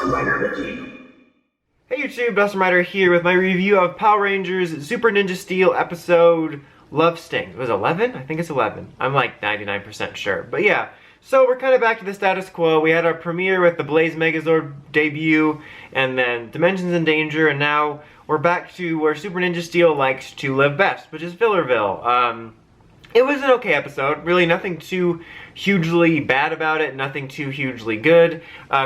Dustin Rider Wiki. Hey YouTube, Dustin Rider here with my review of Power Rangers Super Ninja Steel episode Love Sting. It was 11? I think it's 11. I'm like 99% sure. But yeah, so we're kind of back to the status quo. We had our premiere with the Blaze Megazord debut, and then Dimensions in Danger, and now we're back to where Super Ninja Steel likes to live best, which is Fillerville. It was an okay episode. Really nothing too hugely bad about it, nothing too hugely good.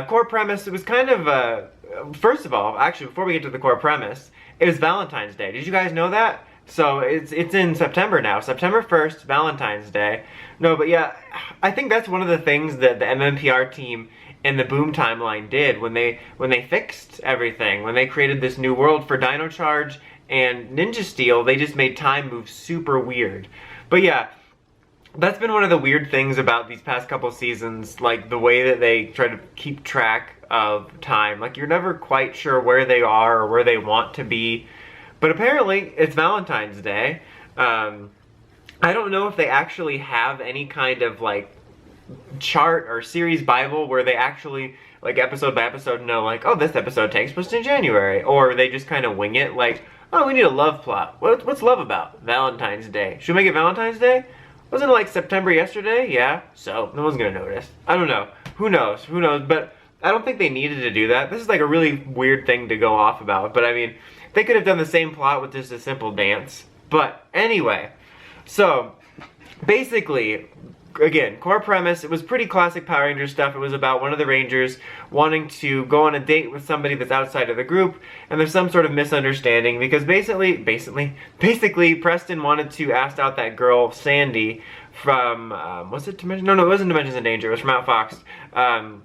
Core premise, it was kind of, first of all, actually before we get to the core premise, it was Valentine's Day. Did you guys know that? So it's in September now. September 1st, Valentine's Day. No, but yeah, I think that's one of the things that the MMPR team and the Boom timeline did when they fixed everything, when they created this new world for Dino Charge and Ninja Steel. They just made time move super weird. But yeah, that's been one of the weird things about these past couple seasons, like the way that they try to keep track of time. Like, you're never quite sure where they are or where they want to be. But apparently, it's Valentine's Day. I don't know if they actually have any kind of, like, chart or series Bible where they actually, like, episode by episode know, like, oh, this episode takes place in January. Or they just kind of wing it, like, oh, we need a love plot. What's love about? Valentine's Day. Should we make it Valentine's Day? Wasn't it like September yesterday? Yeah, so no one's gonna notice. I don't know. Who knows? Who knows? But I don't think they needed to do that. This is like a really weird thing to go off about. But I mean, they could have done the same plot with just a simple dance. But anyway, so basically, again, core premise, it was pretty classic Power Rangers stuff. It was about one of the Rangers wanting to go on a date with somebody that's outside of the group, and there's some sort of misunderstanding because basically Preston wanted to ask out that girl, Sandy, from, was it Dimensions? No, it wasn't Dimensions in Danger, it was from Outfoxed,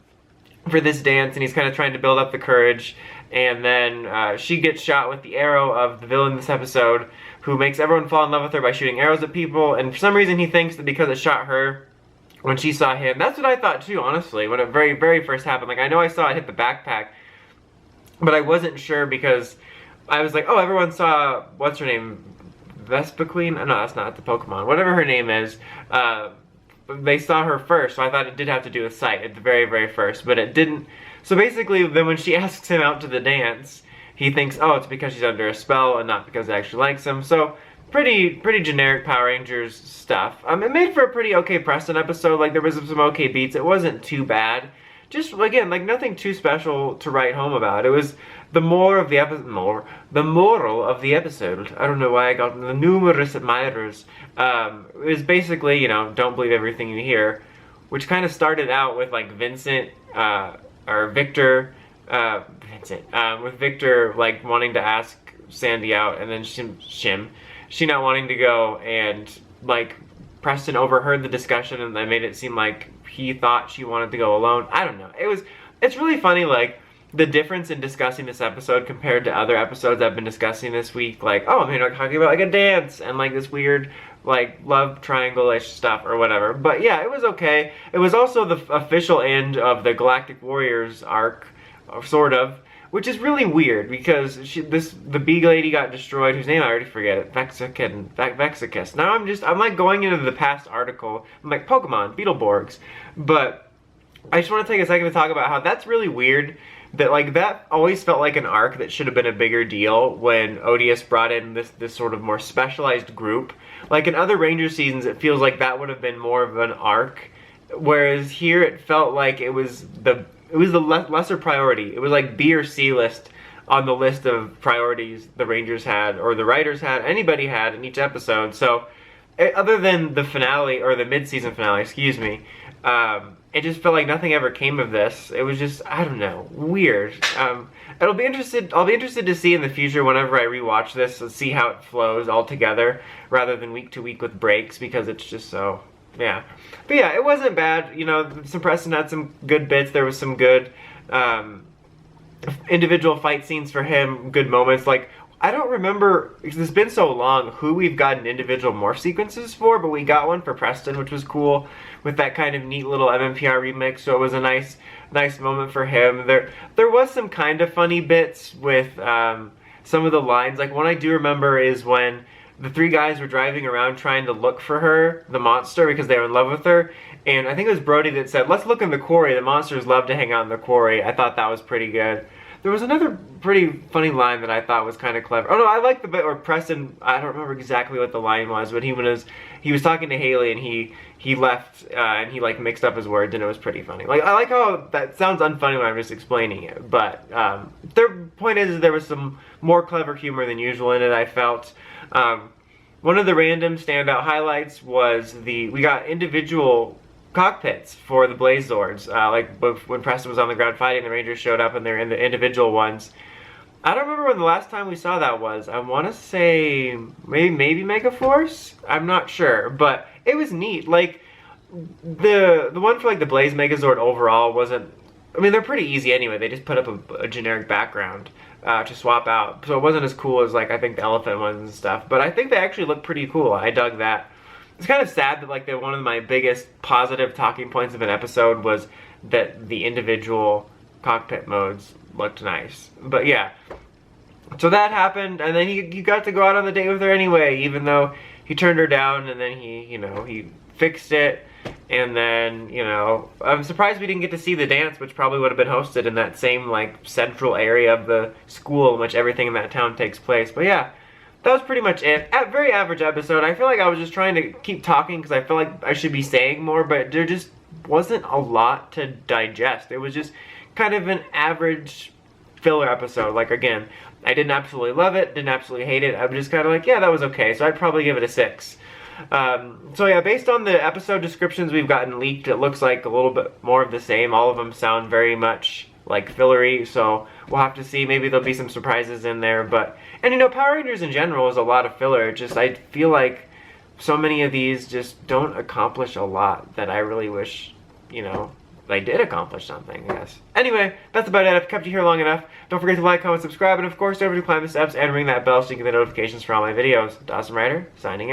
for this dance, and he's kind of trying to build up the courage, and then she gets shot with the arrow of the villain this episode, who makes everyone fall in love with her by shooting arrows at people, and for some reason he thinks that because it shot her when she saw him. That's what I thought too, honestly, when it very first happened. Like, I know I saw it hit the backpack, but I wasn't sure because I was like, oh, everyone saw, what's her name, Vespa Queen? No, that's not the Pokemon. Whatever her name is, they saw her first, so I thought it did have to do with sight at the very first, but it didn't. So basically, then when she asks him out to the dance, he thinks, oh, it's because she's under a spell and not because he actually likes him. So pretty generic Power Rangers stuff. It made for a pretty okay Preston episode. Like, there was some okay beats. It wasn't too bad. Just, again, like, nothing too special to write home about. It was the moral of the episode. I don't know why I got the numerous admirers. It was basically, you know, don't believe everything you hear, which kind of started out with, like, Vincent, or Victor, with Victor, like, wanting to ask Sandy out, and then she not wanting to go, and, like, Preston overheard the discussion, and they made it seem like he thought she wanted to go alone. I don't know. It's really funny, like, the difference in discussing this episode compared to other episodes I've been discussing this week. Like, oh, I mean, like, talking about, like, a dance, and, like, this weird, like, love triangle-ish stuff or whatever. But yeah, it was okay. It was also the official end of the Galactic Warriors arc, sort of, which is really weird because the bee lady got destroyed, whose name I already forget it, Vexicus. Now I'm like going into the past article. I'm like, Pokemon, Beetleborgs. But I just want to take a second to talk about how that's really weird. That, like, that always felt like an arc that should have been a bigger deal when Odious brought in this sort of more specialized group. Like, in other Ranger seasons, it feels like that would have been more of an arc, whereas here it felt like it was the lesser priority. It was like B or C list on the list of priorities the Rangers had, or the writers had, anybody had in each episode. So, other than the finale, or the mid-season finale, excuse me, it just felt like nothing ever came of this. It was just, I don't know, weird. I'll be interested to see in the future whenever I rewatch this and see how it flows all together rather than week to week with breaks, because it's just so, yeah. But yeah, it wasn't bad. You know, some Preston had some good bits. There was some good individual fight scenes for him, good moments. Like, I don't remember, because it's been so long, who we've gotten individual morph sequences for, but we got one for Preston, which was cool, with that kind of neat little MMPR remix, so it was a nice moment for him. There was some kind of funny bits with some of the lines. Like, one I do remember is when the three guys were driving around trying to look for her, the monster, because they were in love with her, And I think it was Brody that said, let's look in the quarry. The monsters love to hang out in the quarry. I thought that was pretty good. There was another pretty funny line that I thought was kind of clever. Oh no, I like the bit where Preston, I don't remember exactly what the line was, but he was talking to Haley and he left and he like mixed up his words and it was pretty funny. Like, I like how that sounds unfunny when I'm just explaining it, but the point is there was some more clever humor than usual in it, I felt. One of the random standout highlights was we got individual cockpits for the Blazezords. Like when Preston was on the ground fighting, the Rangers showed up and they're in the individual ones. I don't remember when the last time we saw that was. I want to say maybe Megaforce? I'm not sure, but it was neat. Like the one for like the Blaze Megazord overall wasn't, I mean, they're pretty easy anyway. They just put up a generic background to swap out. So it wasn't as cool as like I think the elephant ones and stuff, but I think they actually look pretty cool. I dug that. It's kind of sad that like one of my biggest positive talking points of an episode was that the individual cockpit modes looked nice. But yeah, so that happened, and then he got to go out on the date with her anyway, even though he turned her down, and then he fixed it, and then, I'm surprised we didn't get to see the dance, which probably would have been hosted in that same like central area of the school in which everything in that town takes place. But yeah, that was pretty much it. Very average episode. I feel like I was just trying to keep talking because I feel like I should be saying more, but there just wasn't a lot to digest. It was just kind of an average filler episode. Like, again, I didn't absolutely love it, didn't absolutely hate it. I was just kind of like, yeah, that was okay. So I'd probably give it a 6. So yeah, based on the episode descriptions we've gotten leaked, it looks like a little bit more of the same. All of them sound very much like fillery, so we'll have to see. Maybe there'll be some surprises in there, and Power Rangers in general is a lot of filler. Just, I feel like so many of these just don't accomplish a lot that I really wish, they did accomplish something, I guess. Anyway, that's about it. I've kept you here long enough. Don't forget to like, comment, subscribe, and of course, don't forget to climb the steps and ring that bell so you can get the notifications for all my videos. Dawson Ryder, signing out.